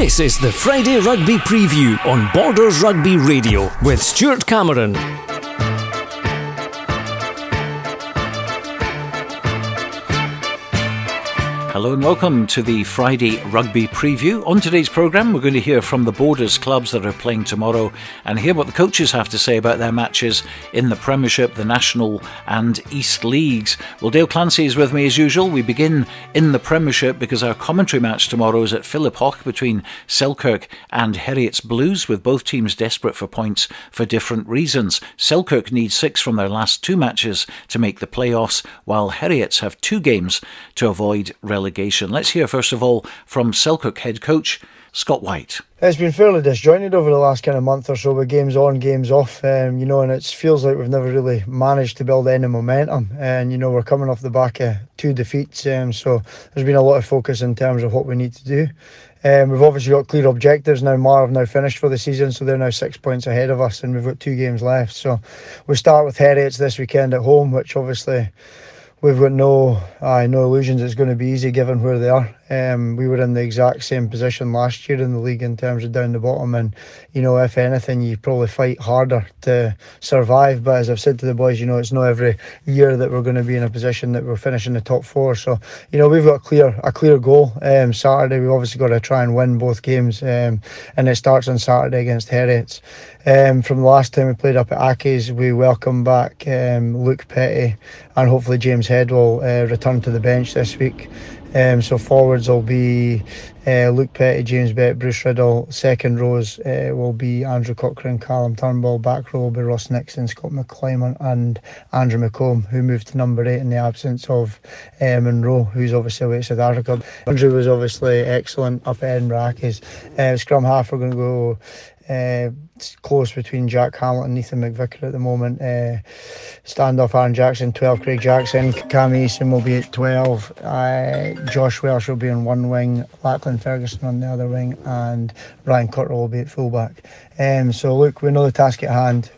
This is the Friday Rugby Preview on Borders Rugby Radio with Stuart Cameron. Hello and welcome to the Friday Rugby Preview. On today's programme, we're going to hear from the Borders clubs that are playing tomorrow and hear what the coaches have to say about their matches in the Premiership, the National and East Leagues. Well, Dale Clancy is with me as usual. We begin in the Premiership because our commentary match tomorrow is at Philip Hoch between Selkirk and Heriot's Blues, with both teams desperate for points for different reasons. Selkirk need 6 from their last 2 matches to make the playoffs, while Heriot's have 2 games to avoid relegation. Let's hear first of all from Selkirk head coach Scott White. It's been fairly disjointed over the last kind of month or so, with games on, games off, and it feels like we've never really managed to build any momentum. And we're coming off the back of 2 defeats, so there's been a lot of focus in terms of what we need to do. We've obviously got clear objectives now. Mar have now finished for the season, so they're now 6 points ahead of us, and we've got 2 games left. So we start with Heriot's this weekend at home, which obviously we've got no illusions it's going to be easy given where they are. We were in the exact same position last year in the league in terms of down the bottom, and if anything, you probably fight harder to survive. But as I've said to the boys, it's not every year that we're going to be in a position that we're finishing the top 4. So we've got a clear goal. Saturday we've obviously got to try and win both games, and it starts on Saturday against Heriot's. From the last time we played up at Accies, we welcome back Luke Petty, and hopefully James Head will return to the bench this week. So forwards will be Luke Petty, James Bett, Bruce Riddle. Second rows will be Andrew Cochrane, Callum Turnbull. Back row will be Ross Nixon, Scott McClymont and Andrew McComb, who moved to number 8 in the absence of Monroe, who's obviously away at South Africa. Andrew was obviously excellent up at Edinburgh Accies. Scrum half, we're going to go close between Jack Hamilton and Ethan McVicker at the moment. Standoff Aaron Jackson, 12 Craig Jackson. Cam Easton will be at 12. Josh Welsh will be on one wing, Lachlan Ferguson on the other wing, and Ryan Cottrell will be at fullback. So look, we know the task at hand.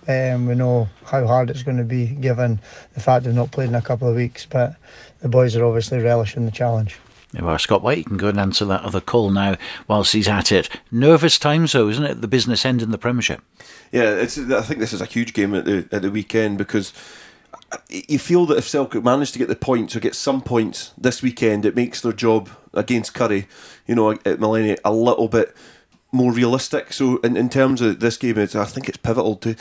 We know how hard it's going to be given the fact they've not played in a couple of weeks, but the boys are obviously relishing the challenge. Well, Scott White, you can go and answer that other call now whilst he's at it. Nervous times though, isn't it? The business end in the Premiership. Yeah, I think this is a huge game at the weekend, because you feel that if Selkirk manage to get the points or get some points this weekend, it makes their job against Curry, at Millennium, a little bit more realistic. So in terms of this game, I think it's pivotal to,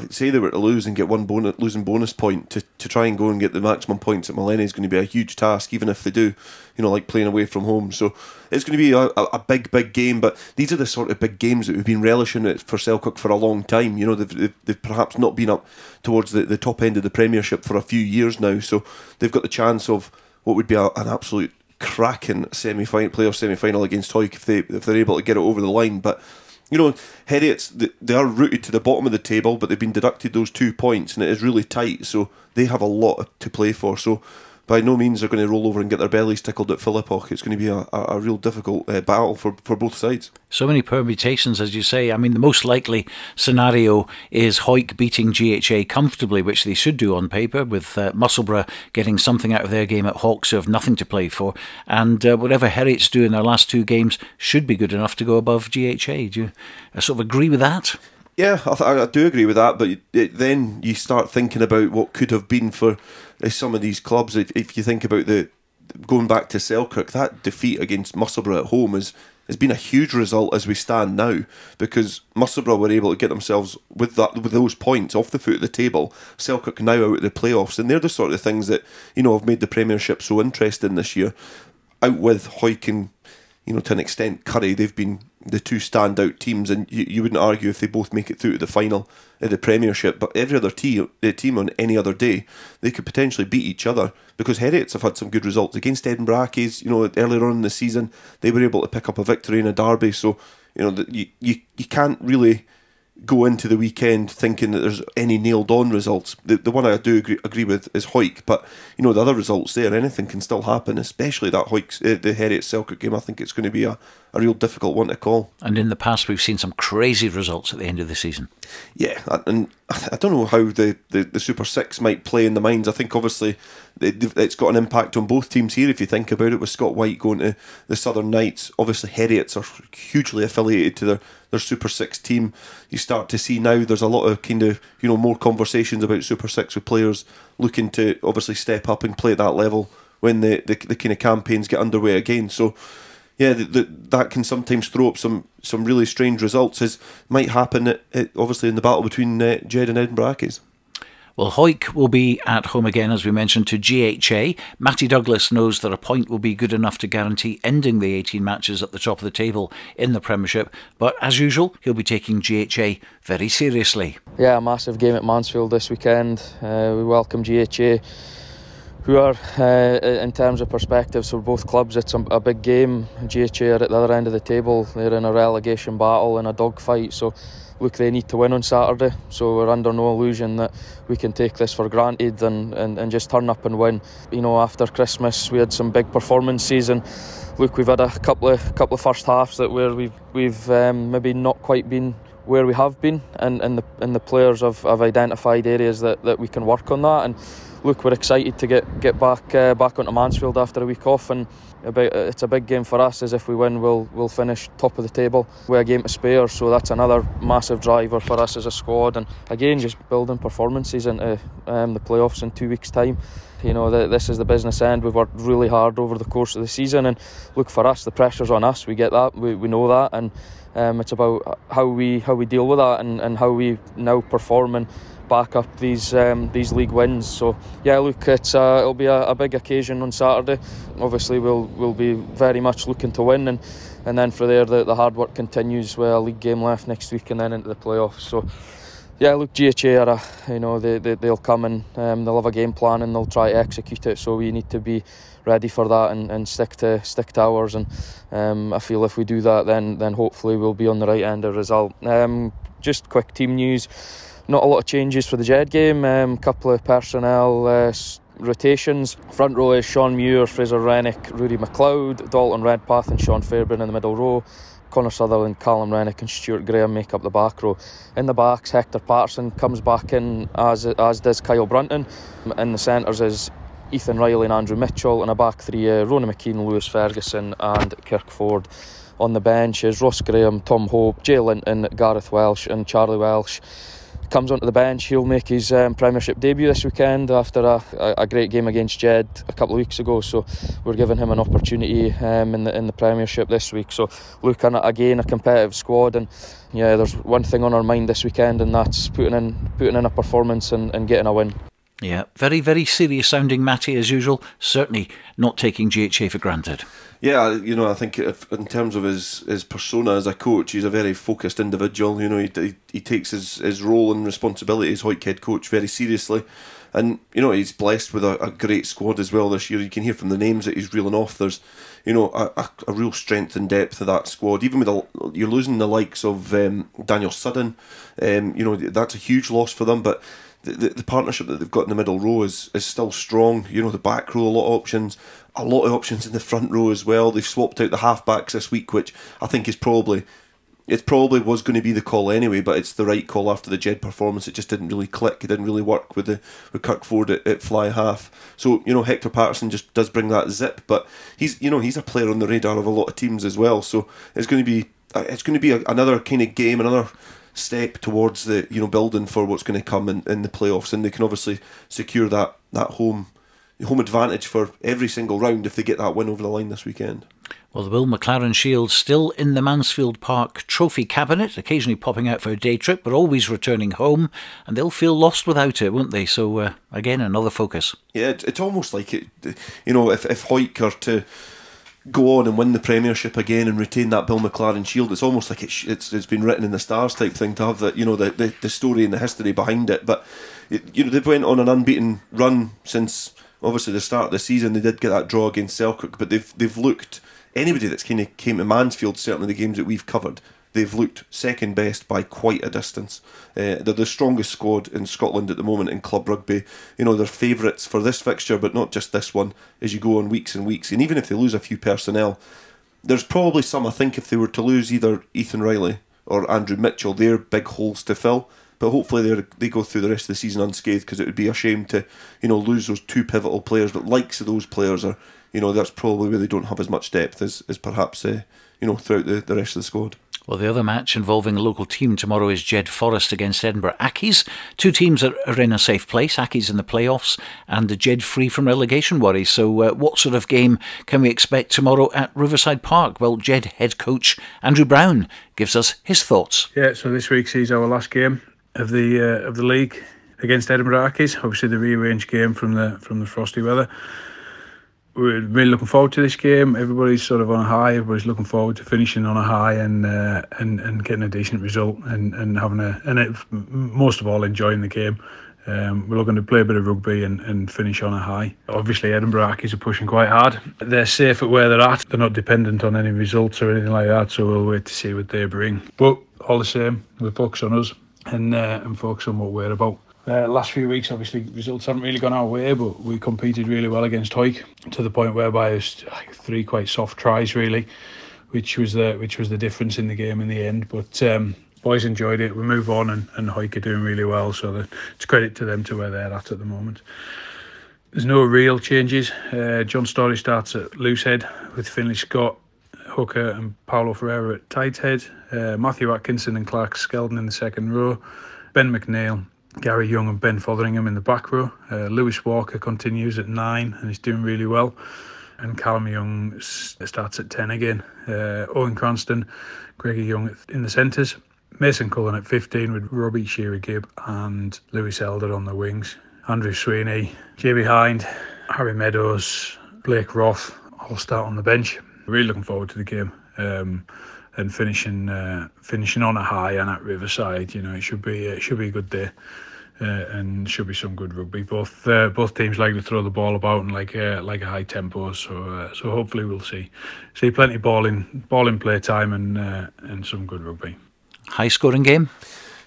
say they were to lose and get one losing bonus point, to try and go and get the maximum points at Millennium is going to be a huge task, even if they do, like playing away from home. So it's going to be a big game, but these are the sort of big games that we've been relishing it for Selkirk for a long time. They've perhaps not been up towards the top end of the Premiership for a few years now, so they've got the chance of what would be an absolute cracking playoff semi-final against Hoyk if they're able to get it over the line. But Heriot's, they are rooted to the bottom of the table, but they've been deducted those 2 points, and it is really tight, so they have a lot to play for. So by no means they're going to roll over and get their bellies tickled at Philip Hoch. It's going to be a real difficult battle for both sides. So many permutations, as you say. I mean, the most likely scenario is Hoyk beating GHA comfortably, which they should do on paper, with Musselburgh getting something out of their game at Hawks, who have nothing to play for, and whatever Heriot's do in their last 2 games should be good enough to go above GHA. Do you sort of agree with that? Yeah, I do agree with that, but then you start thinking about what could have been for some of these clubs. If you think about going back to Selkirk, that defeat against Musselburgh at home has been a huge result as we stand now, because Musselburgh were able to get themselves with those points off the foot of the table. Selkirk now out of the playoffs, and they're the sort of things that have made the Premiership so interesting this year. Out with Hoyk and to an extent Curry, they've been the 2 standout teams, and you wouldn't argue if they both make it through to the final of the Premiership. But every other team on any other day, they could potentially beat each other, because Heriot's have had some good results against Edinburgh Accies. Earlier on in the season, they were able to pick up a victory in a derby. So you can't really go into the weekend thinking that there's any nailed on results. The one I do agree with is Hoyk, but the other results there, anything can still happen, especially that the Heriot Selkirk game. I think it's going to be a real difficult one to call. And in the past we've seen some crazy results at the end of the season. Yeah, and I don't know how the Super 6 might play in the minds. I think obviously it's got an impact on both teams here. If you think about it, with Scott White going to the Southern Knights, obviously Heriots are hugely affiliated to their Super 6 team. You start to see now there's a lot of kind of, more conversations about Super 6 with players looking to obviously step up and play at that level when the kind of campaigns get underway again. So yeah, that can sometimes throw up some really strange results, as might happen obviously in the battle between Jed and Edinburgh Accies. Well, Hawick will be at home again, as we mentioned, to GHA. Matty Douglas knows that a point will be good enough to guarantee ending the 18 matches at the top of the table in the Premiership. But as usual, he'll be taking GHA very seriously. Yeah, a massive game at Mansfield this weekend. We welcome GHA, who are, in terms of perspectives for both clubs, it's a big game. GHA are at the other end of the table. They're in a relegation battle and a dogfight. So look, they need to win on Saturday, so we're under no illusion that we can take this for granted and just turn up and win. After Christmas we had some big performances, and look, we've had a couple of first halves that where we've maybe not quite been where we have been, and the players have identified areas that we can work on that. And look, we're excited to get back onto Mansfield after a week off, and it's a big game for us, as if we win we'll finish top of the table with a game to spare, so that's another massive driver for us as a squad. And again, just building performances into the playoffs in 2 weeks' time. This is the business end. We've worked really hard over the course of the season, and look, for us, the pressure's on us. We get that, we know that, and it's about how we deal with that and how we now perform and back up these league wins. So yeah, look, it'll be a big occasion on Saturday. Obviously we'll be very much looking to win, and then from there the hard work continues with a league game left next week and then into the playoffs. So yeah, look, GHA are they'll come and they'll have a game plan and they'll try to execute it, so we need to be ready for that and stick to ours, and I feel if we do that, then hopefully we'll be on the right end of the result. Just quick team news. Not a lot of changes for the Jed game. Couple of personnel rotations. Front row is Sean Muir, Fraser Rennick, Rudy McLeod, Dalton Redpath and Sean Fairbairn in the middle row. Connor Sutherland, Callum Rennick and Stuart Graham make up the back row. In the backs, Hector Patterson comes back in, as does Kyle Brunton. In the centres is Ethan Riley and Andrew Mitchell. In a back three, Ronan McKean, Lewis Ferguson and Kirk Ford. On the bench is Ross Graham, Tom Hope, Jay Linton, Gareth Welsh and Charlie Welsh. Comes onto the bench. He'll make his Premiership debut this weekend after a great game against Jed a couple of weeks ago, so we're giving him an opportunity in the Premiership this week. So look, again, a competitive squad, and yeah, there's one thing on our mind this weekend, and that's putting in a performance and getting a win. Yeah, very, very serious sounding Matty as usual, certainly not taking GHA for granted. Yeah, I think in terms of his persona as a coach, he's a very focused individual. He takes his role and responsibility as Hawick head coach very seriously. And, he's blessed with a great squad as well this year. You can hear from the names that he's reeling off. There's, a real strength and depth of that squad. Even with you're losing the likes of Daniel Sudden, that's a huge loss for them. But the partnership that they've got in the middle row is still strong. The back row, a lot of options in the front row as well. They've swapped out the half-backs this week, which I think is probably was going to be the call anyway, but it's the right call after the Jed performance. It just didn't really click. It didn't really work with Kirk Ford at fly half. So, Hector Patterson just does bring that zip, but he's a player on the radar of a lot of teams as well. So it's going to be another kind of game, another step towards the building for what's going to come in the playoffs, and they can obviously secure that home advantage for every single round if they get that win over the line this weekend. Well, the Will McLaren Shield still in the Mansfield Park trophy cabinet, occasionally popping out for a day trip, but always returning home, and they'll feel lost without it, won't they? So again, another focus. Yeah, it's almost like it. If Hawick are to go on and win the Premiership again and retain that Bill McLaren Shield, it's almost like it's been written in the stars type thing to have that, the story and the history behind it. But they've went on an unbeaten run since obviously the start of the season. They did get that draw against Selkirk, but they've looked, anybody that's kind of came to Mansfield, certainly the games that we've covered, they've looked second best by quite a distance. They're the strongest squad in Scotland at the moment in club rugby. They're favourites for this fixture, but not just this one, as you go on weeks and weeks. And even if they lose a few personnel, there's probably some, I think, if they were to lose either Ethan Riley or Andrew Mitchell, they're big holes to fill. but hopefully they go through the rest of the season unscathed, because it would be a shame to, lose those two pivotal players. But likes of those players are, that's probably where they don't have as much depth as perhaps throughout the rest of the squad. Well, the other match involving a local team tomorrow is Jed Forest against Edinburgh Accies. Two teams that are in a safe place, Accies in the playoffs and the Jed free from relegation worries. So what sort of game can we expect tomorrow at Riverside Park? Well, Jed head coach Andrew Brown gives us his thoughts. Yeah, so this week sees our last game of the league against Edinburgh Accies. Obviously the rearranged game from the frosty weather. We're really looking forward to this game. Everybody's sort of on a high. Everybody's looking forward to finishing on a high and getting a decent result and having most of all enjoying the game. We're looking to play a bit of rugby and finish on a high. Obviously, Edinburgh Accies are pushing quite hard. They're safe at where they're at. They're not dependent on any results or anything like that. So we'll wait to see what they bring. But all the same, we'll focus on us and focus on what we're about. Last few weeks, obviously, results haven't really gone our way, but we competed really well against Hawick to the point whereby it was three quite soft tries, really, which was the difference in the game in the end. But boys enjoyed it. We move on, and Hawick are doing really well, so it's credit to them to where they're at the moment. There's no real changes. John Story starts at loosehead with Finlay Scott, hooker, and Paulo Ferreira at tight head. Matthew Atkinson and Clark Skeldon in the second row. Ben McNeil, Gary Young and Ben Fotheringham in the back row. Lewis Walker continues at 9 and he's doing really well. And Callum Young starts at 10 again. Owen Cranston, Gregor Young in the centres. Mason Cullen at 15 with Robbie Shearer-Gibb and Lewis Elder on the wings. Andrew Sweeney, JB Hind, Harry Meadows, Blake Roth all start on the bench. Really looking forward to the game. And finishing on a high and at Riverside, it should be a good day, and should be some good rugby. Both teams like to throw the ball about and like a high tempo. So hopefully we'll see plenty of ball in play time and some good rugby. High scoring game.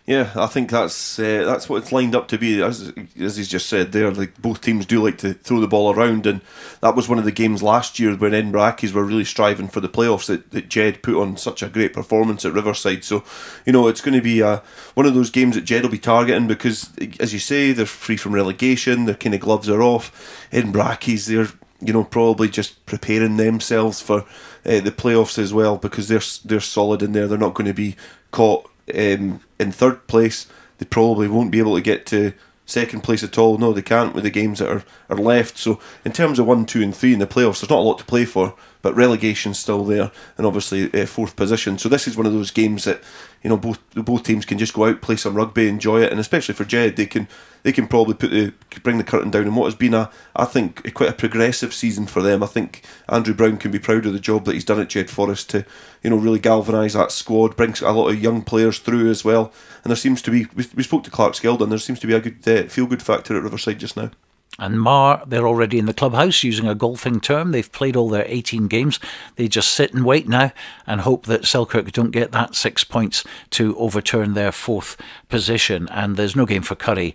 Yeah, I think that's what it's lined up to be. As he's just said there, both teams do like to throw the ball around, and that was one of the games last year when Edinburgh Accies were really striving for the playoffs that Jed put on such a great performance at Riverside. So, it's going to be one of those games that Jed will be targeting because, as you say, they're free from relegation, their kind of gloves are off. Edinburgh Accies, they're probably just preparing themselves for the playoffs as well, because they're solid in there. They're not going to be caught in third place. They probably won't be able to get to second place at all. No, they can't with the games that are left. So in terms of 1, 2 and 3 in the playoffs, there's not a lot to play for, but relegation's still there, and obviously fourth position. So this is one of those games that both teams can just go out, play some rugby, enjoy it, and especially for Jed, they can probably bring the curtain down on what has been I think quite a progressive season for them. I think Andrew Brown can be proud of the job that he's done at Jed Forest to really galvanise that squad, brings a lot of young players through as well, and there seems to be, we spoke to Clark Skeldon, there seems to be a good feel good factor at Riverside just now. And Mar, they're already in the clubhouse, using a golfing term. They've played all their 18 games. They just sit and wait now and hope that Selkirk don't get that 6 points to overturn their fourth position. And there's no game for Curry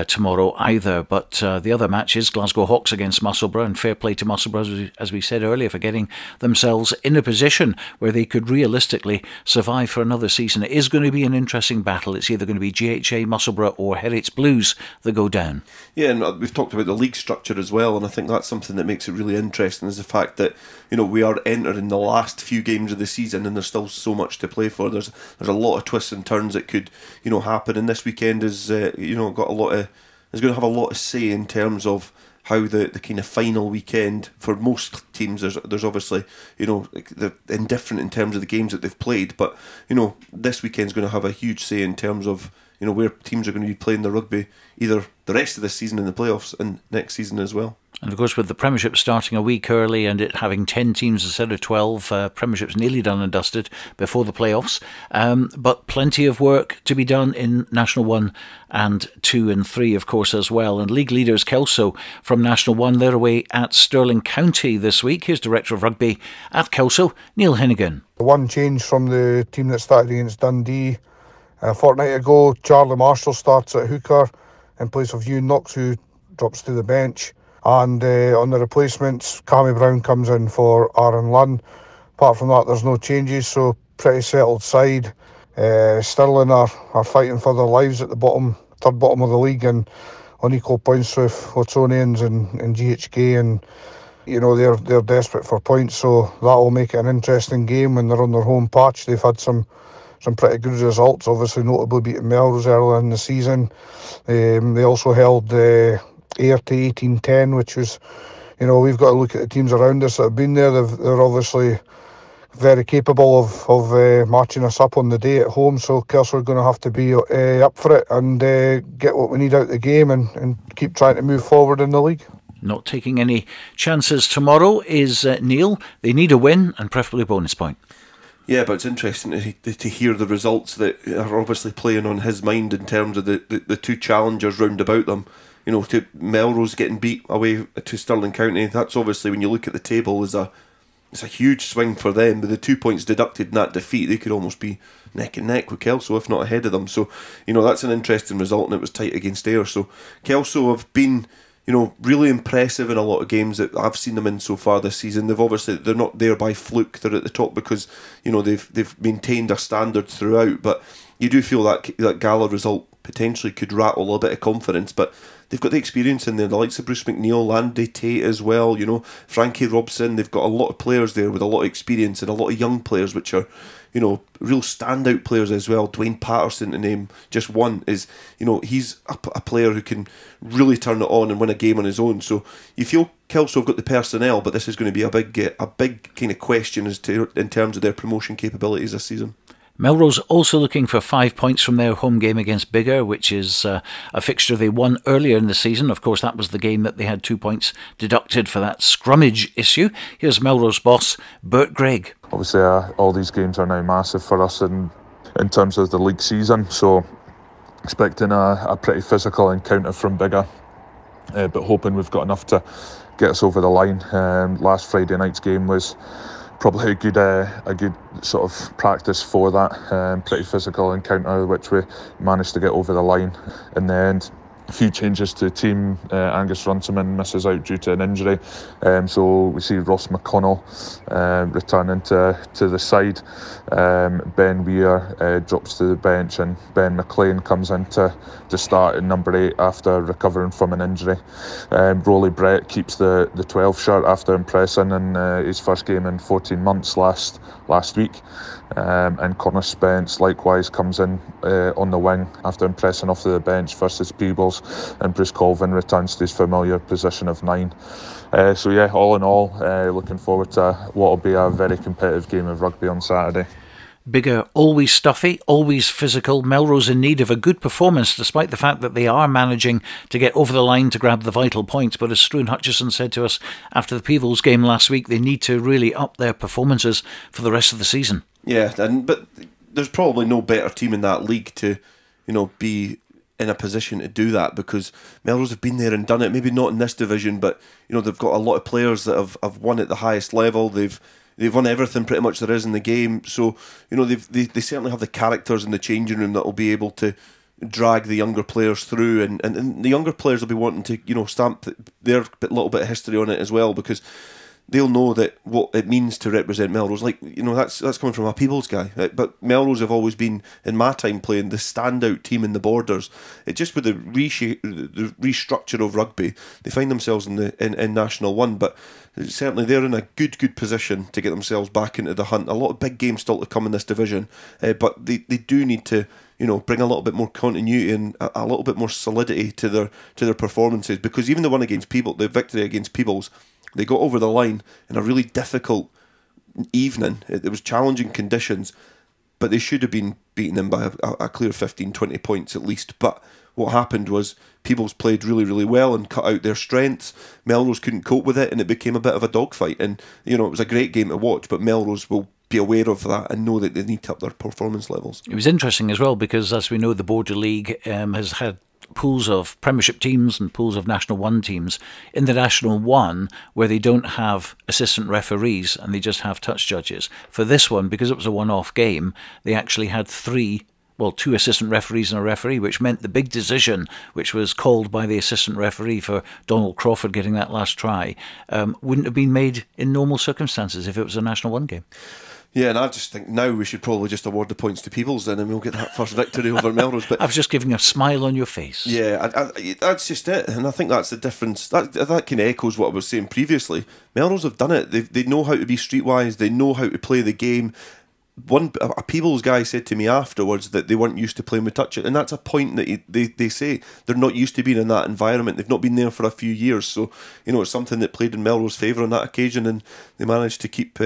tomorrow either. But the other match is Glasgow Hawks against Musselburgh, and fair play to Musselburgh, as we said earlier, for getting themselves in a position where they could realistically survive for another season. It is going to be an interesting battle. It's either going to be GHA, Musselburgh or Heritates Blues that go down. Yeah, and we've talked about the league structure as well, and I think that's something that makes it really interesting, is the fact that we are entering the last few games of the season and there's still so much to play for. There's a lot of twists and turns that could happen, and this weekend is is going to have a lot of say in terms of how the kind of final weekend for most teams. There's obviously they're indifferent in terms of the games that they've played, but this weekend's going to have a huge say in terms of where teams are going to be playing their rugby, either the rest of this season in the playoffs and next season as well. And of course, with the Premiership starting a week early and it having 10 teams instead of 12, Premiership's nearly done and dusted before the playoffs. But plenty of work to be done in National 1 and 2 and 3, of course, as well. And league leaders Kelso from National 1, they're away at Stirling County this week. Here's Director of Rugby at Kelso, Neil Hennigan. One change from the team that started against Dundee a fortnight ago. Charlie Marshall starts at hooker in place of Hugh Knox, who drops to the bench. And on the replacements, Cammy Brown comes in for Aaron Lunn. Apart from that, there's no changes, so pretty settled side. Stirling are fighting for their lives at the third bottom of the league, and on equal points with Watsonians and GHK, and they're desperate for points, so that'll make it an interesting game when they're on their home patch. They've had some pretty good results, obviously notably beating Melrose earlier in the season. They also held Ayr to 18-10, which was, we've got to look at the teams around us that have been there. They're obviously very capable of matching us up on the day at home, so Kelso are going to have to be up for it and get what we need out of the game and keep trying to move forward in the league. Not taking any chances tomorrow is Neil. They need a win and preferably a bonus point. Yeah, but it's interesting to hear the results that are obviously playing on his mind in terms of the two challengers round about them. To Melrose getting beat away to Stirling County, that's obviously, when you look at the table, it's a huge swing for them. With the 2 points deducted in that defeat, they could almost be neck and neck with Kelso, if not ahead of them. So, that's an interesting result, and it was tight against Ayr. So, Kelso have been, really impressive in a lot of games that I've seen them in so far this season. They're not there by fluke. They're at the top because, they've maintained a standard throughout. But you do feel that Gala result potentially could rattle a bit of confidence. But they've got the experience in there, the likes of Bruce McNeil, Andy Tate as well, Frankie Robson. They've got a lot of players there with a lot of experience, and a lot of young players which are, real standout players as well. Dwayne Patterson, to name just one, is, he's a player who can really turn it on and win a game on his own. So you feel Kelso have got the personnel, but this is going to be a big kind of question in terms of their promotion capabilities this season. Melrose also looking for 5 points from their home game against Biggar, which is a fixture they won earlier in the season. Of course, that was the game that they had 2 points deducted for that scrummage issue. Here's Melrose boss Bert Gregg. Obviously, all these games are now massive for us in terms of the league season, so expecting a pretty physical encounter from Biggar, but hoping we've got enough to get us over the line. Last Friday night's game was probably a good sort of practice for that. Pretty physical encounter, which we managed to get over the line in the end. A few changes to the team. Angus Runciman misses out due to an injury, so we see Ross McConnell returning to the side. Ben Weir drops to the bench, and Ben McLean comes in to start at number 8 after recovering from an injury. Rolly Brett keeps the 12 shirt after impressing in his first game in 14 months last week. And Connor Spence likewise comes in on the wing after impressing off the bench versus Peebles, and Bruce Colvin returns to his familiar position of 9. So yeah, all in all, looking forward to what will be a very competitive game of rugby on Saturday. Biggar, always stuffy, always physical. Melrose in need of a good performance, despite the fact that they are managing to get over the line to grab the vital points. But as Struan Hutchison said to us after the Peebles game last week, they need to really up their performances for the rest of the season. Yeah, but there's probably no better team in that league to, be in a position to do that, because Melrose have been there and done it. Maybe not in this division, but they've got a lot of players that have won at the highest level. They've won everything pretty much there is in the game. So they certainly have the characters in the changing room that will be able to drag the younger players through, and the younger players will be wanting to stamp their little bit of history on it as well, because they'll know that what it means to represent Melrose. That's coming from a Peebles guy. But Melrose have always been, in my time playing, the standout team in the Borders. It just with the restructure of rugby, they find themselves in National 1. But certainly they're in a good position to get themselves back into the hunt. A lot of big games still to come in this division, but they do need to bring a little bit more continuity and a little bit more solidity to their performances. Because even the one against Peebles, the victory against Peebles, they got over the line in a really difficult evening. It was challenging conditions, but they should have been beaten them by a clear 15-20 points at least. But what happened was Peebles played really, really well and cut out their strengths. Melrose couldn't cope with it, and it became a bit of a dogfight. And it was a great game to watch, but Melrose will be aware of that and know that they need to up their performance levels. It was interesting as well, because as we know, the Border League has had pools of Premiership teams and pools of National 1 teams. In the National 1, where they don't have assistant referees and they just have touch judges, for this one, because it was a one-off game, they actually had 2 assistant referees and a referee, which meant the big decision, which was called by the assistant referee for Donald Crawford getting that last try, wouldn't have been made in normal circumstances if it was a National 1 game. Yeah, and I just think now we should probably just award the points to Peebles then, and we'll get that first victory over Melrose. But I was just giving a smile on your face. Yeah, that's just it, and I think that's the difference. That kind of echoes what I was saying previously. Melrose have done it. They know how to be streetwise. They know how to play the game. A Peebles guy said to me afterwards that they weren't used to playing with touch, and that's a point that they say they're not used to being in that environment. They've not been there for a few years, so it's something that played in Melrose' favour on that occasion, and they managed to keep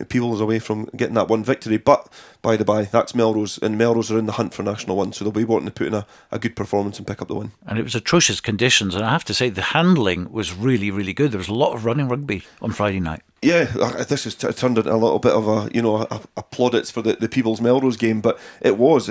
Peebles away from getting that one victory. But by the by, that's Melrose, and Melrose are in the hunt for National 1, so they'll be wanting to put in a good performance and pick up the win. And it was atrocious conditions, and I have to say the handling was really, really good. There was a lot of running rugby on Friday night. Yeah, this has turned into a little bit of a plaudits for the Peebles Melrose game, but it was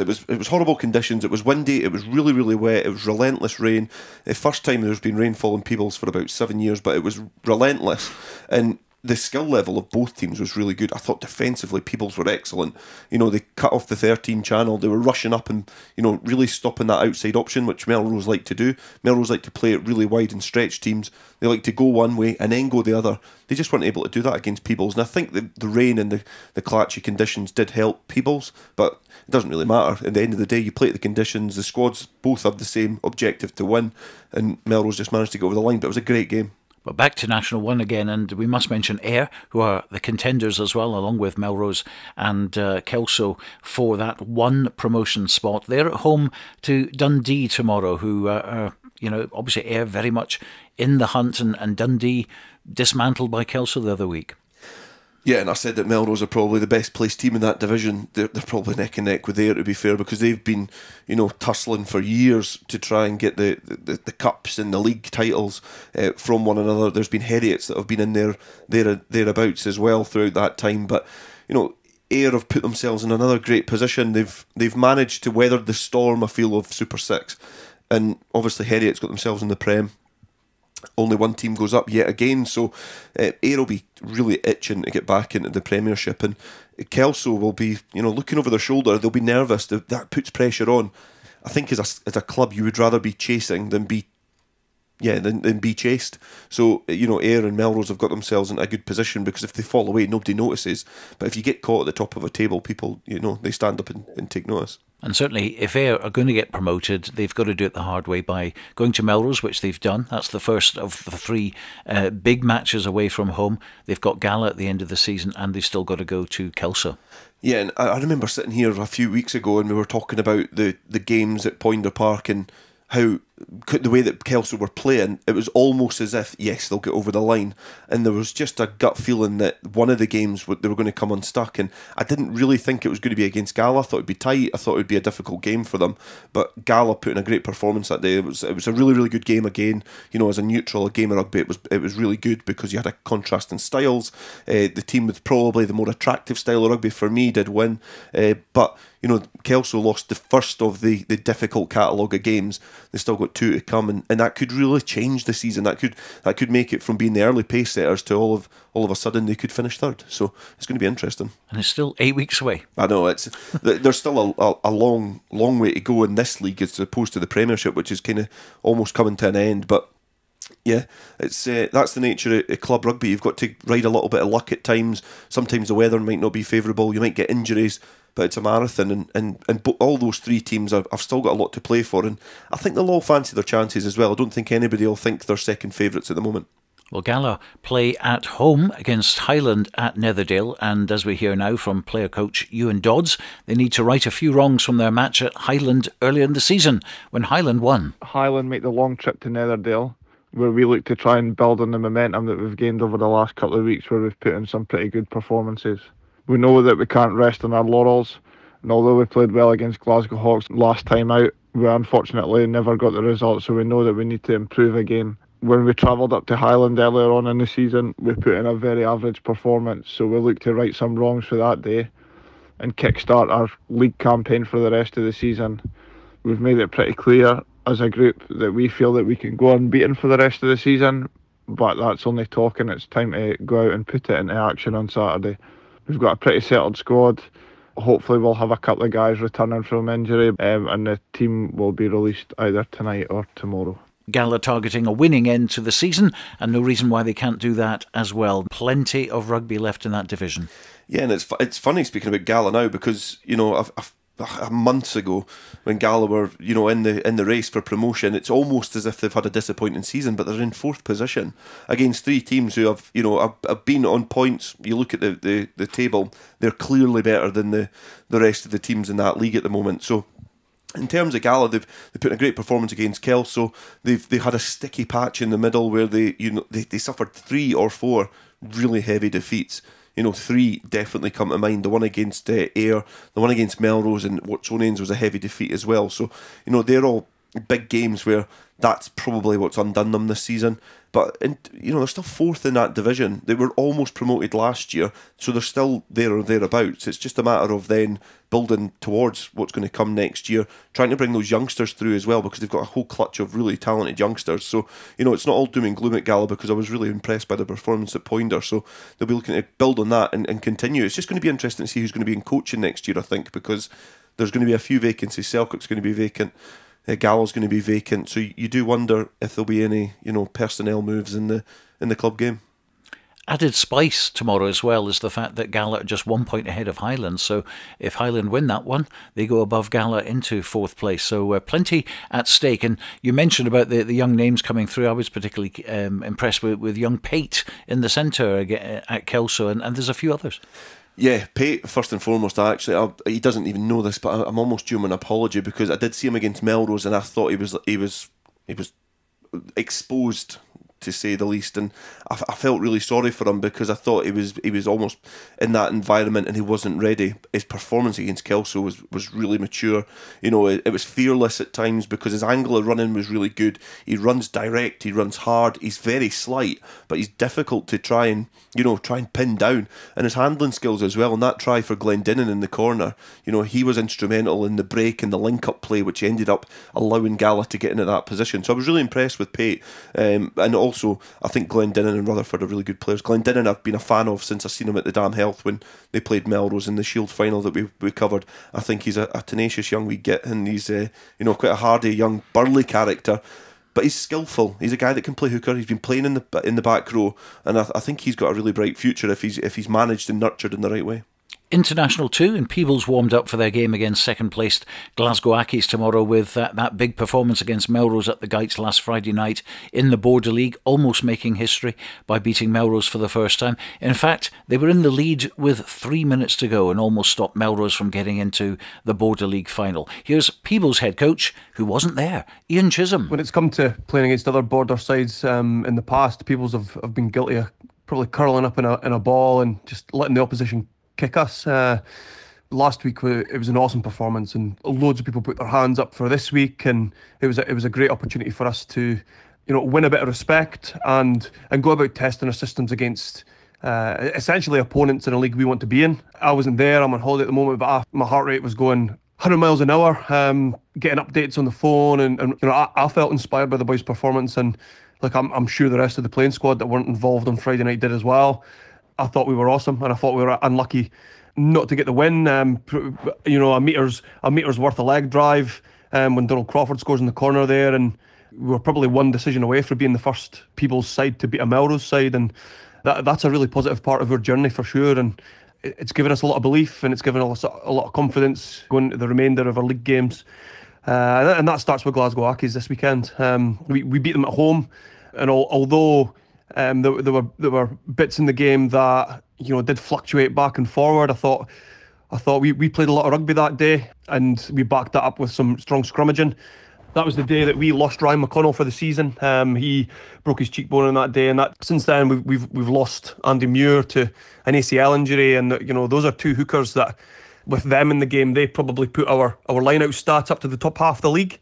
horrible conditions. It was windy, it was really, really wet, it was relentless rain. The first time there's been rainfall in Peebles for about 7 years, but it was relentless, and the skill level of both teams was really good. I thought defensively Peebles were excellent. They cut off the 13 channel. They were rushing up and really stopping that outside option, which Melrose like to do. Melrose like to play it really wide and stretch teams. They like to go one way and then go the other. They just weren't able to do that against Peebles. And I think the rain and the clatchy conditions did help Peebles, but it doesn't really matter. At the end of the day, you play at the conditions. The squads both have the same objective to win, and Melrose just managed to go over the line. But it was a great game. But back to National 1 again, and we must mention Ayr, who are the contenders as well, along with Melrose and Kelso, for that one promotion spot. They're at home to Dundee tomorrow, who are, obviously Ayr very much in the hunt, and Dundee dismantled by Kelso the other week. Yeah, and I said that Melrose are probably the best placed team in that division. They're probably neck and neck with Ayr, to be fair, because they've been, tussling for years to try and get the cups and the league titles from one another. There's been Heriots that have been in thereabouts as well throughout that time. But, Ayr have put themselves in another great position. They've managed to weather the storm, I feel, of Super 6. And obviously Heriots got themselves in the Prem. Only one team goes up yet again, so Ayr will be really itching to get back into the Premiership, and Kelso will be, looking over their shoulder. They'll be nervous. That puts pressure on. I think as a club, you would rather be chasing than be chased. So Ayr and Melrose have got themselves in a good position, because if they fall away, nobody notices. But if you get caught at the top of a table, people they stand up and take notice. And certainly, if Ayr are going to get promoted, they've got to do it the hard way by going to Melrose, which they've done. That's the first of the three big matches away from home. They've got Gala at the end of the season, and they've still got to go to Kelso. Yeah, and I remember sitting here a few weeks ago, and we were talking about the games at Poynder Park and how the way that Kelso were playing, it was almost as if, yes, they'll get over the line, and there was just a gut feeling that one of the games they were going to come unstuck, and I didn't really think it was going to be against Gala. I thought it'd be tight. I thought it would be a difficult game for them, but Gala put in a great performance that day. It was a really, really good game again. As a neutral, a game of rugby, it was really good, because you had a contrast in styles. The team with probably the more attractive style of rugby for me did win, but Kelso lost the first of the difficult catalogue of games. They still got two to come, and that could really change the season. That could make it from being the early pace setters to all of a sudden they could finish third. So it's going to be interesting. And it's still 8 weeks away. I know, there's still a long way to go in this league as opposed to the Premiership, which is kind of almost coming to an end. But yeah, it's that's the nature of club rugby. You've got to ride a little bit of luck at times. Sometimes the weather might not be favourable. You might get injuries, but it's a marathon, and all those three teams have still got a lot to play for, and I think they'll all fancy their chances as well. I don't think anybody will think they're second favourites at the moment. Well, Gala play at home against Highland at Netherdale, and as we hear now from player coach Ewan Dodds, they need to right a few wrongs from their match at Highland earlier in the season when Highland won. Highland make the long trip to Netherdale, where we look to try and build on the momentum that we've gained over the last couple of weeks, where we've put in some pretty good performances. We know that we can't rest on our laurels, and although we played well against Glasgow Hawks last time out, we unfortunately never got the result, so we know that we need to improve again. When we travelled up to Highland earlier on in the season, we put in a very average performance, so we look to right some wrongs for that day and kickstart our league campaign for the rest of the season. We've made it pretty clear as a group that we feel that we can go unbeaten for the rest of the season, but that's only talking. It's time to go out and put it into action on Saturday. We've got a pretty settled squad. Hopefully we'll have a couple of guys returning from injury, and the team will be released either tonight or tomorrow. Gala targeting a winning end to the season, and no reason why they can't do that as well. Plenty of rugby left in that division. Yeah, and it's funny speaking about Gala now because, you know, months ago when Gala were, you know, in the race for promotion, it's almost as if they've had a disappointing season, but they're in 4th position against 3 teams who have, you know, have been on points. You look at the table, they're clearly better than the rest of the teams in that league at the moment. So in terms of Gala, they put in a great performance against Kelso. They had a sticky patch in the middle where they suffered 3 or 4 really heavy defeats. You know, 3 definitely come to mind. The one against Ayr, the one against Melrose, and Watsonians was a heavy defeat as well. So, you know, they're all big games where that's probably what's undone them this season. But, you know, they're still 4th in that division. They were almost promoted last year, so they're still there or thereabouts. It's just a matter of then building towards what's going to come next year, trying to bring those youngsters through as well, because they've got a whole clutch of really talented youngsters. So, you know, it's not all doom and gloom at Gala, because I was really impressed by the performance at Poindar. So they'll be looking to build on that and continue. It's just going to be interesting to see who's going to be in coaching next year, I think, because there's going to be a few vacancies. Selkirk's going to be vacant. Gala's going to be vacant, so you do wonder if there'll be any, you know, personnel moves in the club game. Added spice tomorrow as well is the fact that Gala are just 1 point ahead of Highland. So if Highland win that one, they go above Gala into 4th place. So plenty at stake. And you mentioned about the young names coming through. I was particularly impressed with young Pate in the centre at Kelso, and there's a few others. Yeah, Pate, first and foremost, he doesn't even know this, but I'm almost due him an apology, because I did see him against Melrose and I thought he was exposed, to say the least, and I felt really sorry for him, because I thought he was almost in that environment and he wasn't ready. His performance against Kelso was really mature. You know, it was fearless at times, because his angle of running was really good. He runs direct, he runs hard, he's very slight, but he's difficult to try and pin down, and his handling skills as well. And that try for Glendinning in the corner, you know, he was instrumental in the break and the link-up play, which ended up allowing Gala to get into that position. So I was really impressed with Pate, and also I think Glendinning and Rutherford are really good players. Glendinning I've been a fan of since I seen him at the Dam Health when they played Melrose in the Shield final that we covered. I think he's a tenacious young wee git, and he's quite a hardy young burly character. But he's skillful. He's a guy that can play hooker. He's been playing in the back row, and I think he's got a really bright future if he's managed and nurtured in the right way. International too, and Peebles warmed up for their game against second-placed Glasgow Accies tomorrow with that big performance against Melrose at the Gites last Friday night in the Border League, almost making history by beating Melrose for the first time. In fact, they were in the lead with 3 minutes to go and almost stopped Melrose from getting into the Border League final. Here's Peebles head coach, who wasn't there, Ian Chisholm. When it's come to playing against other border sides in the past, Peebles have been guilty of probably curling up in a ball and just letting the opposition kick us. Last week it was an awesome performance, and loads of people put their hands up for this week, and it was a great opportunity for us to, you know, win a bit of respect and go about testing our systems against essentially opponents in a league we want to be in. I wasn't there, I'm on holiday at the moment, but my heart rate was going 100 miles an hour, getting updates on the phone, and you know, I felt inspired by the boys' performance, and like I'm sure the rest of the playing squad that weren't involved on Friday night did as well. I thought we were awesome, and I thought we were unlucky not to get the win. You know, a meter's worth a leg drive when Donald Crawford scores in the corner there, and we were probably one decision away from being the first Peebles side to beat a Melrose side, and that's a really positive part of our journey for sure. And it's given us a lot of belief, and it's given us a lot of confidence going into the remainder of our league games. And that starts with Glasgow Accies this weekend. We beat them at home, and although there were bits in the game that, you know, did fluctuate back and forward, I thought we played a lot of rugby that day, and we backed that up with some strong scrummaging. That was the day that we lost Ryan McConnell for the season. He broke his cheekbone on that day, and that since then we've lost Andy Muir to an ACL injury, and you know, those are two hookers that, with them in the game, they probably put our line-out stats up to the top half of the league.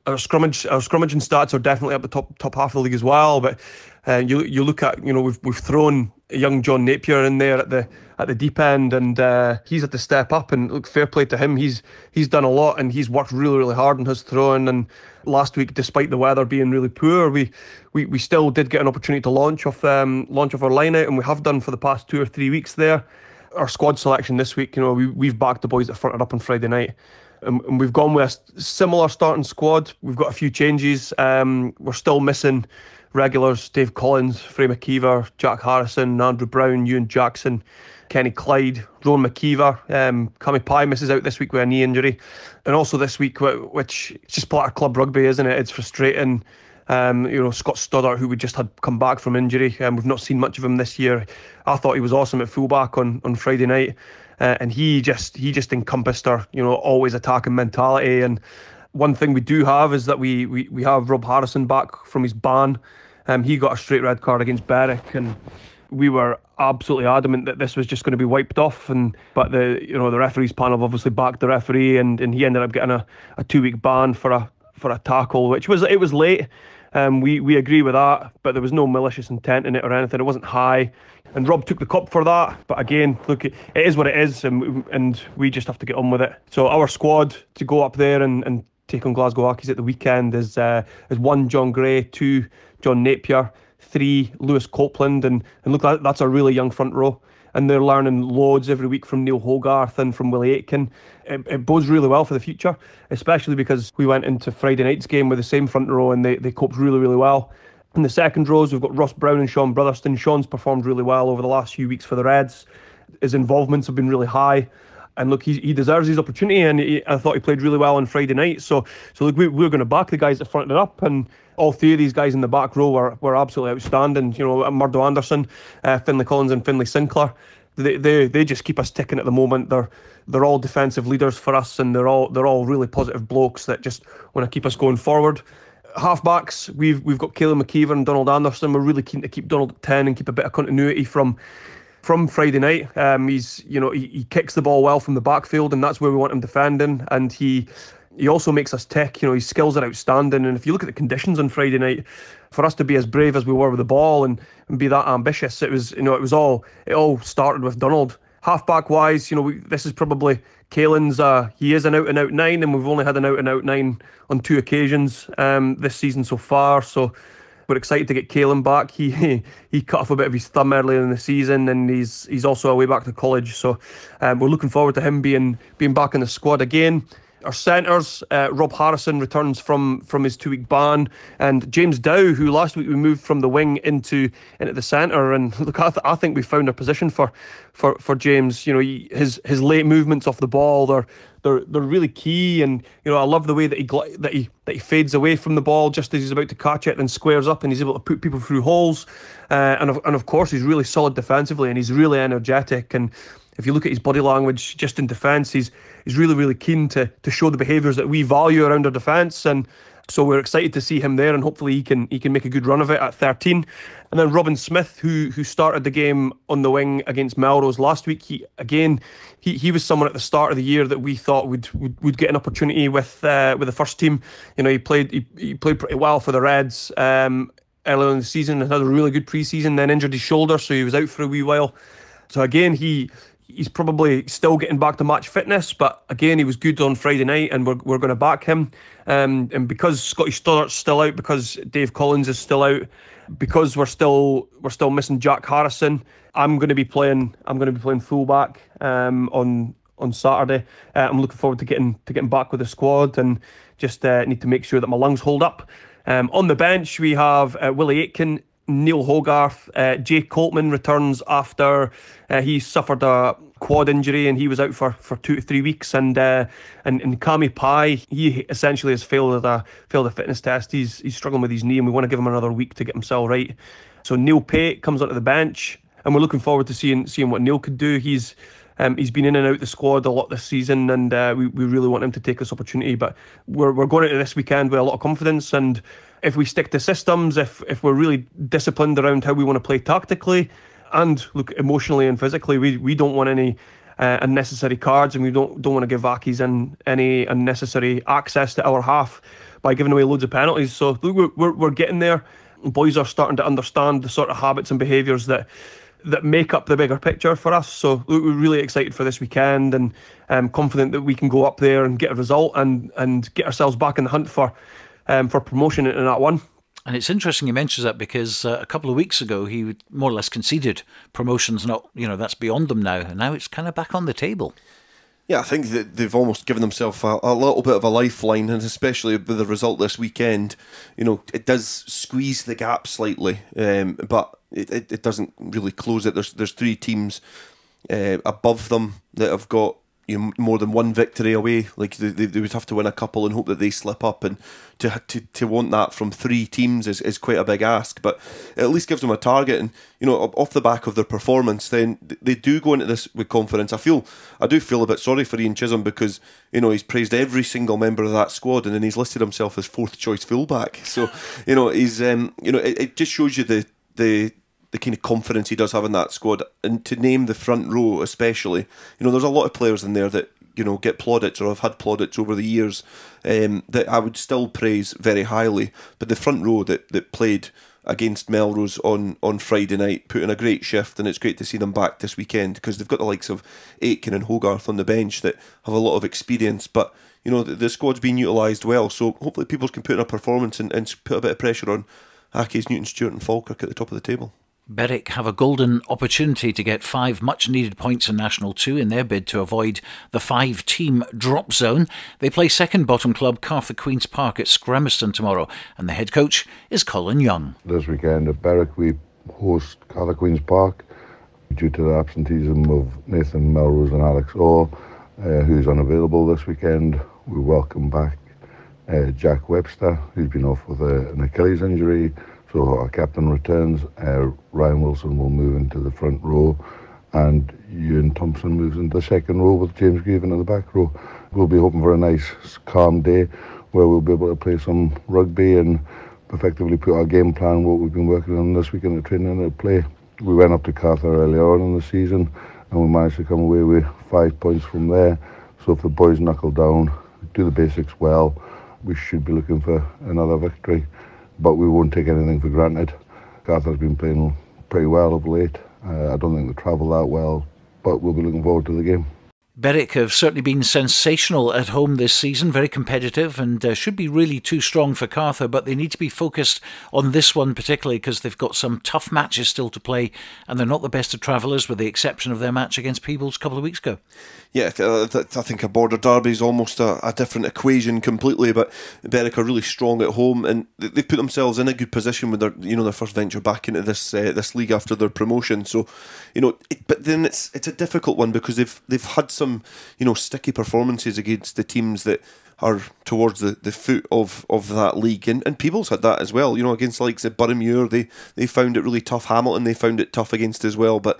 Our scrummaging stats are definitely up the top half of the league as well. But you look at, you know, we've thrown young John Napier in there at the deep end, and he's had to step up. And look, fair play to him. He's done a lot, and he's worked really, really hard on his throwing. And last week, despite the weather being really poor, we still did get an opportunity to launch off our line out, and we have done for the past 2 or 3 weeks there. Our squad selection this week, you know, we've backed the boys that fronted up on Friday night. And we've gone with a similar starting squad. We've got a few changes. We're still missing regulars: Dave Collins, Frey McKeever, Jack Harrison, Andrew Brown, Ewan Jackson, Kenny Clyde, Rowan McKeever. Cammy Pye misses out this week with a knee injury. And also this week, which is just part of club rugby, isn't it? It's frustrating. Scott Stoddart, who we just had come back from injury, we've not seen much of him this year. I thought he was awesome at fullback on Friday night, and he just encompassed our always attacking mentality. And one thing we do have is that we have Rob Harrison back from his ban. He got a straight red card against Berwick, and we were absolutely adamant that this was just going to be wiped off. But the referees panel have obviously backed the referee, and he ended up getting a 2-week ban for a tackle, which was late. We agree with that, but there was no malicious intent in it or anything. It wasn't high, and Rob took the cup for that. But again, look, it is what it is, and we just have to get on with it. So our squad to go up there and take on Glasgow Accies at the weekend is 1 John Gray, 2 John Napier, 3 Lewis Copeland, and look, that's a really young front row. And they're learning loads every week from Neil Hogarth and from Willie Aitken. It bodes really well for the future, especially because we went into Friday night's game with the same front row and they coped really, really well. In the second rows, we've got Ross Brown and Sean Brotherston. Sean's performed really well over the last few weeks for the Reds. His involvements have been really high. And look, he deserves his opportunity, and I thought he played really well on Friday night. So look, we're going to back the guys that fronted it up, and all 3 of these guys in the back row were absolutely outstanding. Murdo Anderson, Finlay Collins, and Finlay Sinclair. They just keep us ticking at the moment. They're all defensive leaders for us, and they're all really positive blokes that just want to keep us going forward. Halfbacks, we've got Caleb McKeever and Donald Anderson. We're really keen to keep Donald at 10 and keep a bit of continuity from Friday night. He kicks the ball well from the backfield, and that's where we want him defending. And he also makes us tick. His skills are outstanding. And if you look at the conditions on Friday night, for us to be as brave as we were with the ball and be that ambitious, it all started with Donald. Halfback wise, this is probably Kaelin's. He is an out and out 9, and we've only had an out and out 9 on 2 occasions this season so far. So we're excited to get Kaelin back. He cut off a bit of his thumb earlier in the season, and he's also away back to college. So we're looking forward to him being back in the squad again. Our centres, Rob Harrison returns from his 2-week ban, and James Dow, who last week we moved from the wing into the centre. And look, I think we found a position for James. His late movements off the ball, they're really key. And I love the way that he fades away from the ball just as he's about to catch it, then squares up, and he's able to put people through holes. And of course, he's really solid defensively, and he's really energetic. And if you look at his body language just in defence, he's really, really keen to show the behaviours that we value around our defence. And so we're excited to see him there, and hopefully he can make a good run of it at 13. And then Robin Smith, who started the game on the wing against Melrose last week, he was someone at the start of the year that we thought would get an opportunity with the first team. He played pretty well for the Reds earlier in the season, and had a really good pre-season, then injured his shoulder, so he was out for a wee while. So again, he's probably still getting back to match fitness, but again, he was good on Friday night, and we're going to back him. And because Scotty Stoddart's still out, because Dave Collins is still out, because we're still missing Jack Harrison, I'm going to be playing fullback on Saturday. I'm looking forward to getting back with the squad, and just need to make sure that my lungs hold up. On the bench, we have Willie Aitken, Neil Hogarth, Jay Coltman returns after he suffered a quad injury and he was out for 2 to 3 weeks. And Cammy Pye, he essentially has failed a fitness test. He's struggling with his knee, and we want to give him another week to get himself right. So Neil Pate comes onto the bench, and we're looking forward to seeing what Neil could do. He's been in and out the squad a lot this season, and we really want him to take this opportunity. But we're going into this weekend with a lot of confidence, and if we stick to systems, if we're really disciplined around how we want to play tactically, and look emotionally and physically, we don't want any unnecessary cards, and we don't want to give Accies any unnecessary access to our half by giving away loads of penalties. So look, we're getting there. Boys are starting to understand the sort of habits and behaviours that make up the bigger picture for us. So we're really excited for this weekend, and confident that we can go up there and get a result and get ourselves back in the hunt for promotion in that one. And it's interesting you mentioned that, because a couple of weeks ago he more or less conceded promotion's not, that's beyond them now, and now it's kind of back on the table. Yeah, I think that they've almost given themselves a little bit of a lifeline, and especially with the result this weekend, it does squeeze the gap slightly, but it doesn't really close it. There's 3 teams above them that have got more than one victory away. Like they would have to win a couple and hope that they slip up, and to want that from 3 teams is quite a big ask, but it at least gives them a target. And off the back of their performance, then they do go into this with confidence. I do feel a bit sorry for Ian Chisholm, because he's praised every single member of that squad, and then he's listed himself as 4th choice fullback. So he's it just shows you the kind of confidence he does have in that squad. And to name the front row especially, there's a lot of players in there that get plaudits or have had plaudits over the years, that I would still praise very highly. But the front row that played against Melrose on Friday night put in a great shift, and it's great to see them back this weekend, because they've got the likes of Aitken and Hogarth on the bench that have a lot of experience. But the squad's been utilised well, so hopefully people can put in a performance and put a bit of pressure on Accies, Newton, Stuart and Falkirk at the top of the table. Berwick have a golden opportunity to get 5 much-needed points in National 2 in their bid to avoid the 5-team drop zone. They play second-bottom club Cartha Queen's Park at Scremiston tomorrow, and the head coach is Colin Young. This weekend at Berwick we host Cartha Queen's Park. Due to the absenteeism of Nathan Melrose and Alex Orr, who's unavailable this weekend, we welcome back Jack Webster, who's been off with an Achilles injury. So our captain returns, Ryan Wilson will move into the front row, and Ewan Thompson moves into the second row with James Graven in the back row. We'll be hoping for a nice calm day where we'll be able to play some rugby and effectively put our game plan, what we've been working on this weekend at training, into play. We went up to Cartha earlier on in the season and we managed to come away with 5 points from there. So if the boys knuckle down, do the basics well, we should be looking for another victory. But we won't take anything for granted. Cartha's been playing pretty well of late. I don't think they travel that well, but we'll be looking forward to the game. Berwick have certainly been sensational at home this season, very competitive, and should be really too strong for Cartha, but they need to be focused on this one particularly, because they've got some tough matches still to play, and they're not the best of travellers, with the exception of their match against Peebles a couple of weeks ago. Yeah, I think a border derby is almost a different equation completely, but Berwick are really strong at home, and they've put themselves in a good position with their first venture back into this league after their promotion. So, but then it's a difficult one, because they've had some sticky performances against the teams that are towards the foot of that league, and Peebles had that as well. Against the likes of Boroughmuir, they found it really tough. Hamilton they found it tough against as well. But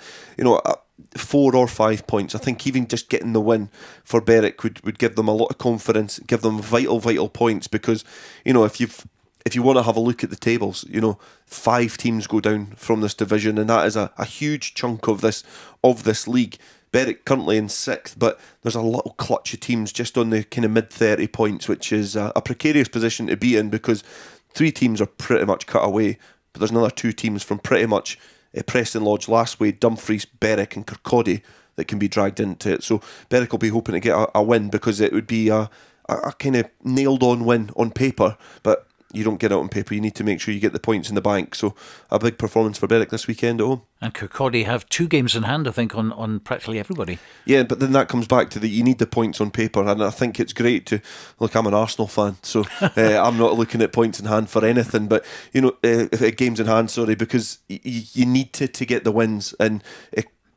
4 or 5 points, I think even just getting the win for Berwick would give them a lot of confidence, give them vital points, because if you want to have a look at the tables, 5 teams go down from this division, and that is a huge chunk of this league. Berwick currently in 6th, but there's a little clutch of teams just on the kind of mid-30 points, which is a precarious position to be in, because 3 teams are pretty much cut away, but there's another 2 teams from pretty much Preston Lodge, Lastway, Dumfries, Berwick and Kirkcaldy that can be dragged into it. So Berwick will be hoping to get a win, because it would be a kind of nailed-on win on paper, but you don't get it on paper. You need to make sure you get the points in the bank. So a big performance for Berwick this weekend at home. And Kirkcaldy have 2 games in hand, I think, on practically everybody. Yeah, but then that comes back to you need the points on paper, and I think it's great to look. I'm an Arsenal fan, so I'm not looking at points in hand for anything. But games in hand, sorry, because you need to get the wins. And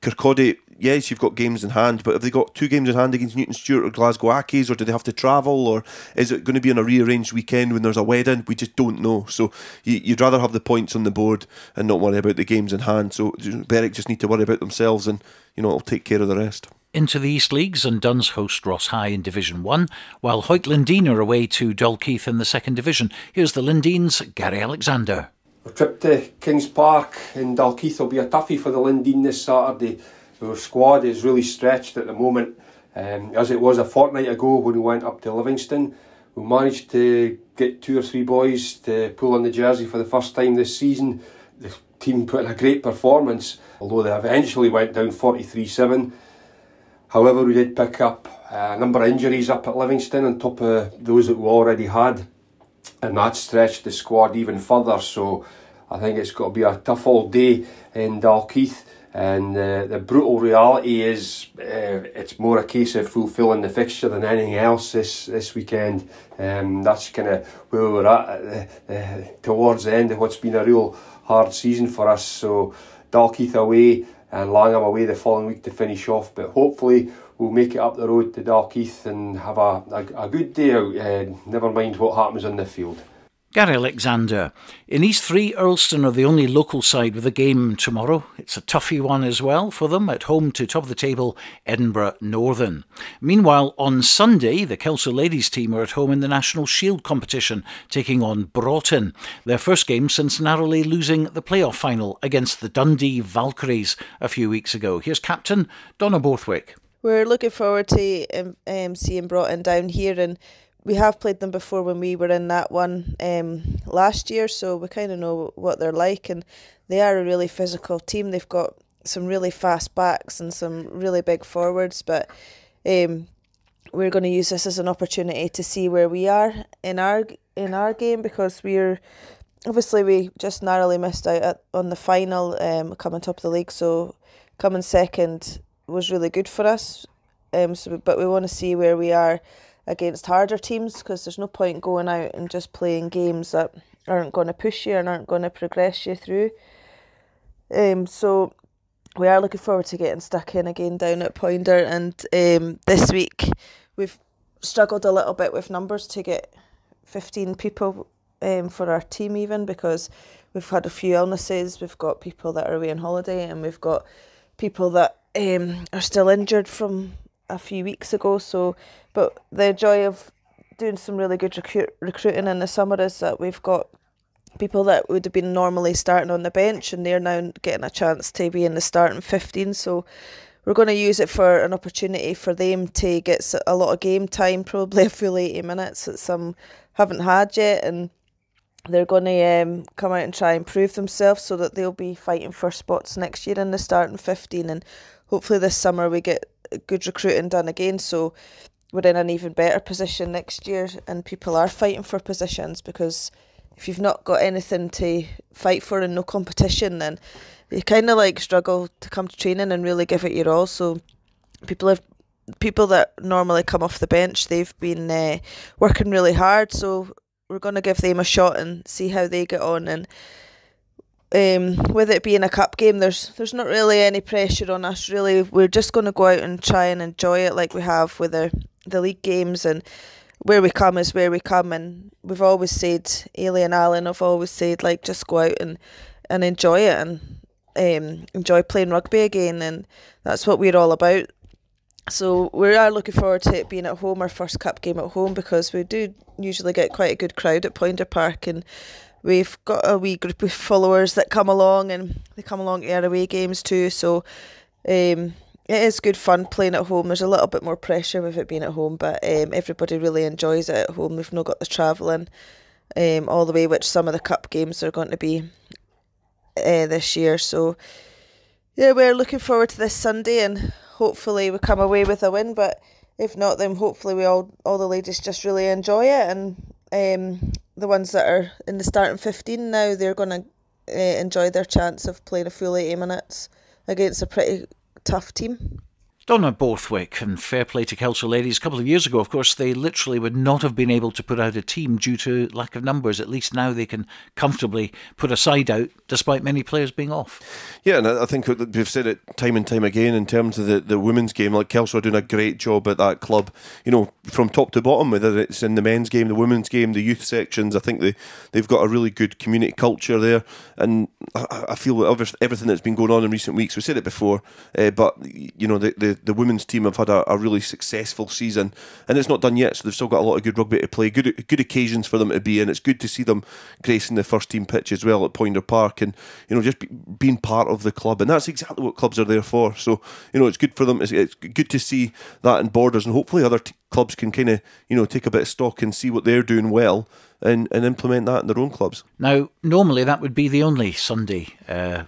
Kirkcaldy, yes, you've got games in hand, but have they got 2 games in hand against Newton Stewart or Glasgow Accies, or do they have to travel, or is it going to be on a rearranged weekend when there's a wedding? We just don't know. So you'd rather have the points on the board and not worry about the games in hand. So Berwick just need to worry about themselves, and it'll take care of the rest. Into the East Leagues, and Duns host Ross High in Division 1, while Hoyt Lindeen are away to Dalkeith in the 2nd Division. Here's the Lindeens, Gary Alexander. Our trip to Kings Park in Dalkeith will be a toughie for the Lindeen this Saturday. Our squad is really stretched at the moment, as it was a fortnight ago when we went up to Livingston. We managed to get 2 or 3 boys to pull on the jersey for the first time this season. The team put in a great performance, although they eventually went down 43-7. However, we did pick up a number of injuries up at Livingston on top of those that we already had, and that stretched the squad even further. So I think it's got to be a tough all day in Dalkeith. And the brutal reality is it's more a case of fulfilling the fixture than anything else this weekend. That's kind of where we're at towards the end of what's been a real hard season for us. So Dalkeith away and Langham away the following week to finish off. But hopefully we'll make it up the road to Dalkeith and have a good day out, never mind what happens on the field. Gary Alexander. In East 3, Earlston are the only local side with a game tomorrow. It's a toughy one as well for them, at home to top of the table Edinburgh Northern. Meanwhile, on Sunday, the Kelso ladies team are at home in the National Shield competition, taking on Broughton. Their first game since narrowly losing the playoff final against the Dundee Valkyries a few weeks ago. Here's captain Donna Borthwick. We're looking forward to seeing Broughton down here, and we have played them before when we were in that one last year, so we kind of know what they're like, and they are a really physical team. They've got some really fast backs and some really big forwards, but we're going to use this as an opportunity to see where we are in our game, because we just narrowly missed out on the final, coming top of the league, so coming second was really good for us. But we want to see where we are against harder teams, because there's no point going out and just playing games that aren't going to push you and aren't going to progress you through. So we are looking forward to getting stuck in again down at Poinder, and this week we've struggled a little bit with numbers to get 15 people for our team, even because we've had a few illnesses. We've got people that are away on holiday, and we've got people that are still injured from a few weeks ago. So, but the joy of doing some really good recruiting in the summer is that we've got people that would have been normally starting on the bench, and they're now getting a chance to be in the starting 15. So we're going to use it for an opportunity for them to get a lot of game time, probably a full 80 minutes that some haven't had yet, and they're going to come out and try and prove themselves so that they'll be fighting for spots next year in the starting 15. And hopefully this summer we get good recruiting done again, so we're in an even better position next year and people are fighting for positions, because if you've not got anything to fight for and no competition, then you kind of like struggle to come to training and really give it your all. So people that normally come off the bench, they've been working really hard, so we're going to give them a shot and see how they get on. And with it being a cup game, there's not really any pressure on us, really. We're just going to go out and try and enjoy it like we have with the league games, and where we come is where we come. And we've always said, Ailey and Alan have always said, like, just go out and enjoy it and enjoy playing rugby again, and that's what we're all about. So we are looking forward to it being at home, our first cup game at home, because we do usually get quite a good crowd at Poinder Park, and we've got a wee group of followers that come along, and they come along to our away games too. So it is good fun playing at home. There's a little bit more pressure with it being at home, but everybody really enjoys it at home. We've not got the travelling all the way, which some of the cup games are going to be this year. So yeah, we're looking forward to this Sunday, and hopefully we come away with a win. But if not, then hopefully we all the ladies just really enjoy it, and the ones that are in the starting 15 now, they're going to enjoy their chance of playing a full 80 minutes against a pretty tough team. Donna Borthwick, and fair play to Kelso ladies. A couple of years ago, of course, they literally would not have been able to put out a team due to lack of numbers. At least now they can comfortably put a side out, despite many players being off. Yeah, and I think we've said it time and time again in terms of the women's game. Like, Kelso are doing a great job at that club, you know, from top to bottom, whether it's in the men's game, the women's game, the youth sections. I think they've got a really good community culture there, and I feel that everything that's been going on in recent weeks, we said it before, but you know, the women's team have had a really successful season, and it's not done yet, so they've still got a lot of good rugby to play, good occasions for them to be in. It's good to see them gracing the first team pitch as well at Poinder Park, and you know, just being part of the club, and that's exactly what clubs are there for. So you know, it's good for them. It's good to see that in Borders, and hopefully other clubs clubs can kind of, take a bit of stock and see what they're doing well and implement that in their own clubs. Now, normally that would be the only Sunday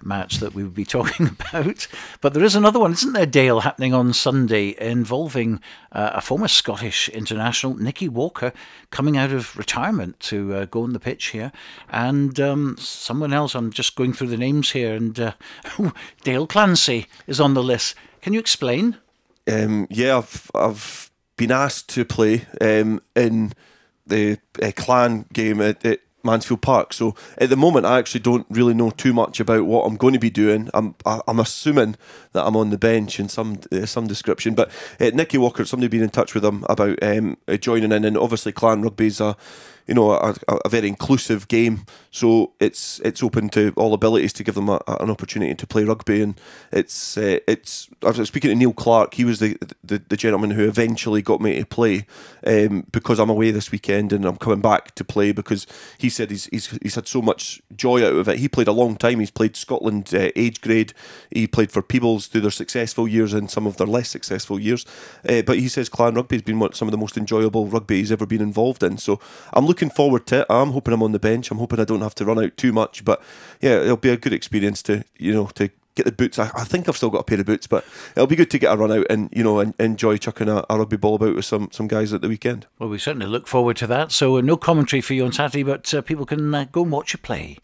match that we would be talking about, but there is another one, isn't there, Dale, happening on Sunday involving a former Scottish international, Nicky Walker, coming out of retirement to go on the pitch here, and someone else, I'm just going through the names here, and Dale Clancy is on the list. Can you explain? Yeah, I've been asked to play in the Clan game at Mansfield Park. So at the moment, I actually don't really know too much about what I'm going to be doing. I'm assuming that I'm on the bench in some description. But Nicky Walker, somebody been in touch with him about joining in, and obviously Clan Rugby's a very inclusive game, so it's open to all abilities to give them an opportunity to play rugby. And it's I was speaking to Neil Clark. He was the gentleman who eventually got me to play because I'm away this weekend and I'm coming back to play, because he said he's had so much joy out of it. He played a long time. He's played Scotland age grade. He played for Peebles through their successful years and some of their less successful years. But he says Clan Rugby has been some of the most enjoyable rugby he's ever been involved in. So I'm looking forward to it. I'm hoping I'm on the bench. I'm hoping I don't have to run out too much. But yeah, it'll be a good experience to get the boots. I think I've still got a pair of boots, but it'll be good to get a run out and enjoy chucking a rugby ball about with some guys at the weekend. Well, we certainly look forward to that. So no commentary for you on Saturday, but people can go and watch you play.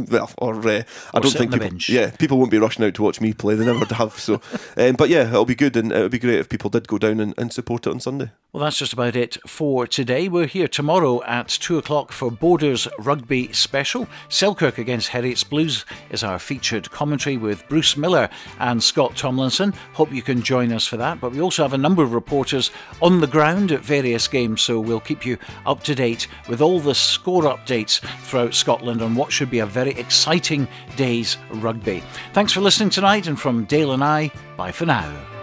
Well, I don't think people won't be rushing out to watch me play. They never have. So, but yeah, it'll be good, and it would be great if people did go down and support it on Sunday. Well, that's just about it for today. We're here tomorrow at 2:00 for Borders Rugby Special. Selkirk against Heriots Blues is our featured commentary with Bruce Miller and Scott Tomlinson. Hope you can join us for that. But we also have a number of reporters on the ground at various games, so we'll keep you up to date with all the score updates throughout Scotland on what should be a very exciting day's rugby. Thanks for listening tonight, and from Dale and I, bye for now.